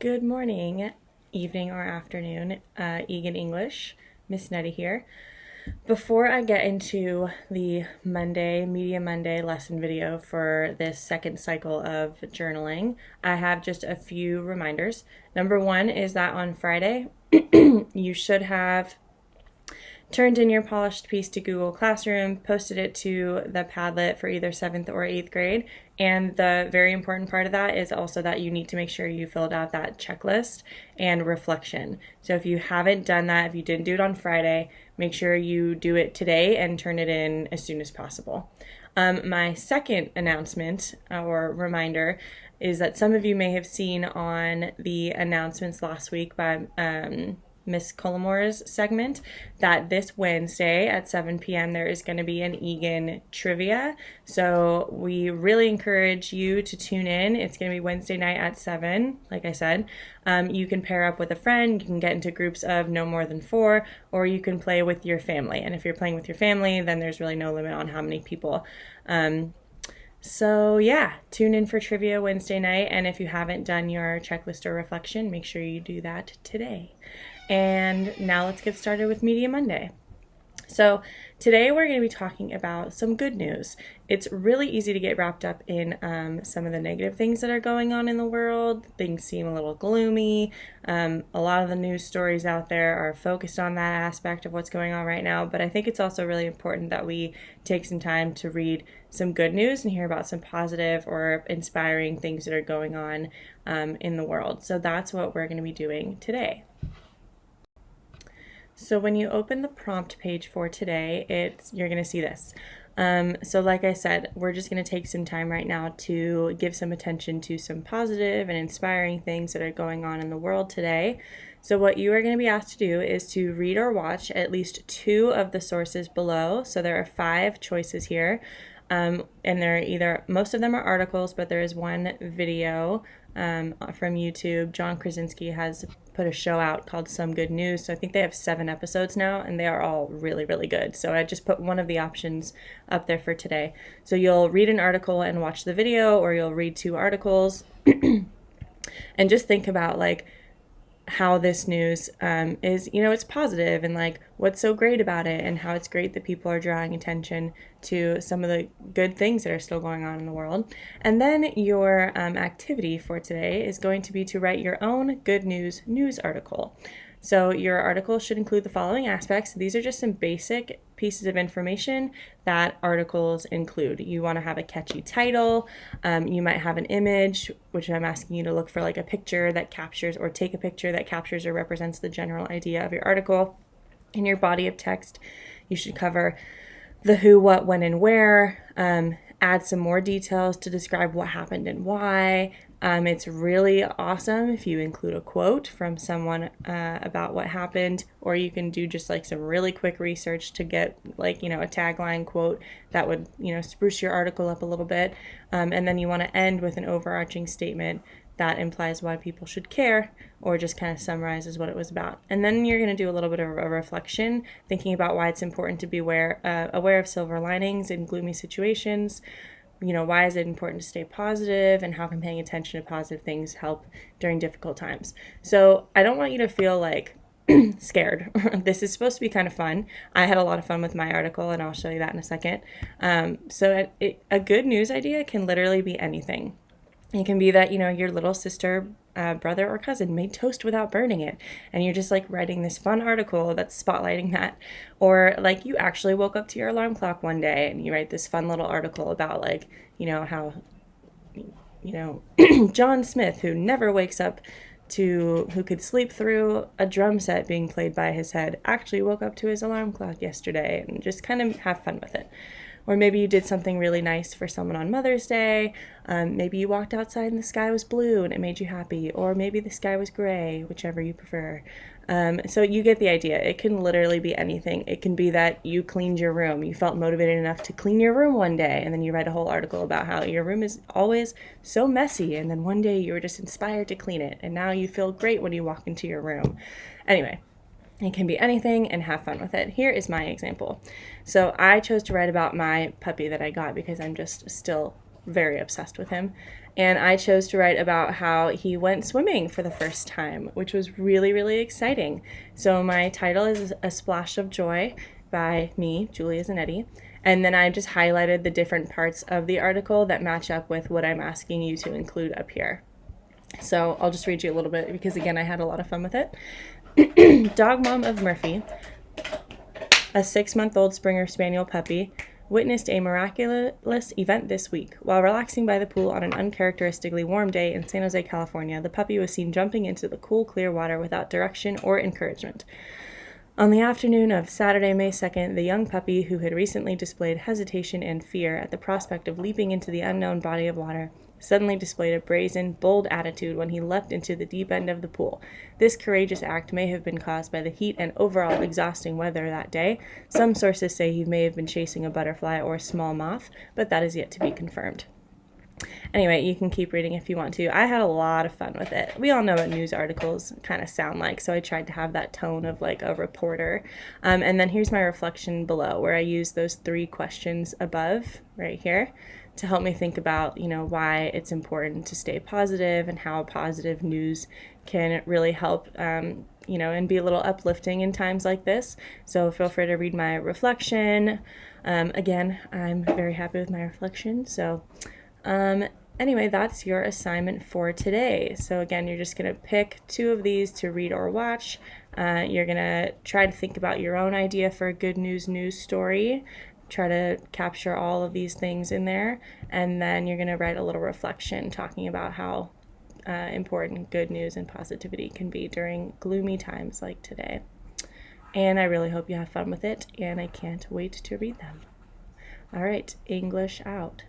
Good morning, evening, or afternoon, Egan English, Miss Nettie here. Before I get into the Media Monday lesson video for this second cycle of journaling, I have just a few reminders. Number one is that on Friday, you should have turned in your polished piece to Google Classroom, posted it to the Padlet for either 7th or 8th grade. And the very important part of that is also that you need to make sure you filled out that checklist and reflection. So if you haven't done that, if you didn't do it on Friday, make sure you do it today and turn it in as soon as possible. My second announcement or reminder is that some of you may have seen on the announcements last week by Miss Collamore's segment that this Wednesday at 7 p.m. there is going to be an Egan trivia. So we really encourage you to tune in. It's going to be Wednesday night at 7, like I said. You can pair up with a friend, you can get into groups of no more than 4, or you can play with your family. And if you're playing with your family, then there's really no limit on how many people. So yeah, tune in for trivia Wednesday night, and if you haven't done your checklist or reflection, make sure you do that today. And now let's get started with Media Monday. So today we're going to be talking about some good news. It's really easy to get wrapped up in some of the negative things that are going on in the world. Things seem a little gloomy. A lot of the news stories out there are focused on that aspect of what's going on right now, but I think it's also really important that we take some time to read some good news and hear about some positive or inspiring things that are going on in the world. So that's what we're going to be doing today. So when you open the prompt page for today, you're going to see this. So like I said, we're just going to take some time right now to give some attention to some positive and inspiring things that are going on in the world today. So what you are going to be asked to do is to read or watch at least 2 of the sources below. So there are 5 choices here. And most of them are articles, but there is one video from YouTube. John Krasinski has put a show out called Some Good News. So I think they have 7 episodes now, and they are all really, really good. So I just put one of the options up there for today. So you'll read an article and watch the video, or you'll read 2 articles and just think about how this news is, it's positive, and what's so great about it, and how it's great that people are drawing attention to some of the good things that are still going on in the world. And then your activity for today is going to be to write your own good news article. So your article should include the following aspects. These are just some basic pieces of information that articles include. You want to have a catchy title. You might have an image, which I'm asking you to look for a picture that captures, or take a picture that captures or represents the general idea of your article. In your body of text, you should cover the who, what, when, and where. Add some more details to describe what happened and why. It's really awesome if you include a quote from someone about what happened, or you can do just some really quick research to get a tagline quote that would spruce your article up a little bit. And then you want to end with an overarching statement that implies why people should care, or just kind of summarizes what it was about. And then you're going to do a little bit of a reflection, thinking about why it's important to be aware of silver linings in gloomy situations. Why is it important to stay positive, and how can paying attention to positive things help during difficult times? So I don't want you to feel scared. This is supposed to be kind of fun. I had a lot of fun with my article, and I'll show you that in a second. So a good news idea can literally be anything. It can be that, your little sister, brother, or cousin made toast without burning it, and you're just writing this fun article that's spotlighting that. Or you actually woke up to your alarm clock one day and you write this fun little article about how John Smith, who never wakes up who could sleep through a drum set being played by his head, actually woke up to his alarm clock yesterday, and just kind of have fun with it. Or maybe you did something really nice for someone on Mother's Day. Maybe you walked outside and the sky was blue and it made you happy. Or maybe the sky was gray, whichever you prefer. So you get the idea. It can literally be anything. It can be that you cleaned your room. You felt motivated enough to clean your room one day, and then you write a whole article about how your room is always so messy, and then one day you were just inspired to clean it, and now you feel great when you walk into your room. Anyway, it can be anything, and have fun with it. Here is my example. So I chose to write about my puppy that I got because I'm just still very obsessed with him. And I chose to write about how he went swimming for the first time, which was really, really exciting. So my title is A Splash of Joy by me, Julia Zanetti. And then I just highlighted the different parts of the article that match up with what I'm asking you to include up here. So I'll just read you a little bit because, again, I had a lot of fun with it. Dog mom of Murphy, a 6-month-old Springer Spaniel puppy, witnessed a miraculous event this week. While relaxing by the pool on an uncharacteristically warm day in San Jose, California, the puppy was seen jumping into the cool, clear water without direction or encouragement. On the afternoon of Saturday, May 2nd, the young puppy, who had recently displayed hesitation and fear at the prospect of leaping into the unknown body of water, suddenly displayed a brazen, bold attitude when he leapt into the deep end of the pool. This courageous act may have been caused by the heat and overall exhausting weather that day. Some sources say he may have been chasing a butterfly or small moth, but that is yet to be confirmed. Anyway, you can keep reading if you want to. I had a lot of fun with it. We all know what news articles kind of sound like, so I tried to have that tone of like a reporter. And then here's my reflection below, where I use those 3 questions above right here to help me think about, why it's important to stay positive and how positive news can really help, and be a little uplifting in times like this. So feel free to read my reflection. Again, I'm very happy with my reflection. So anyway, that's your assignment for today. So again, you're just going to pick 2 of these to read or watch. You're going to try to think about your own idea for a good news story. Try to capture all of these things in there. And then you're going to write a little reflection talking about how important good news and positivity can be during gloomy times like today. And I really hope you have fun with it, and I can't wait to read them. All right, English out.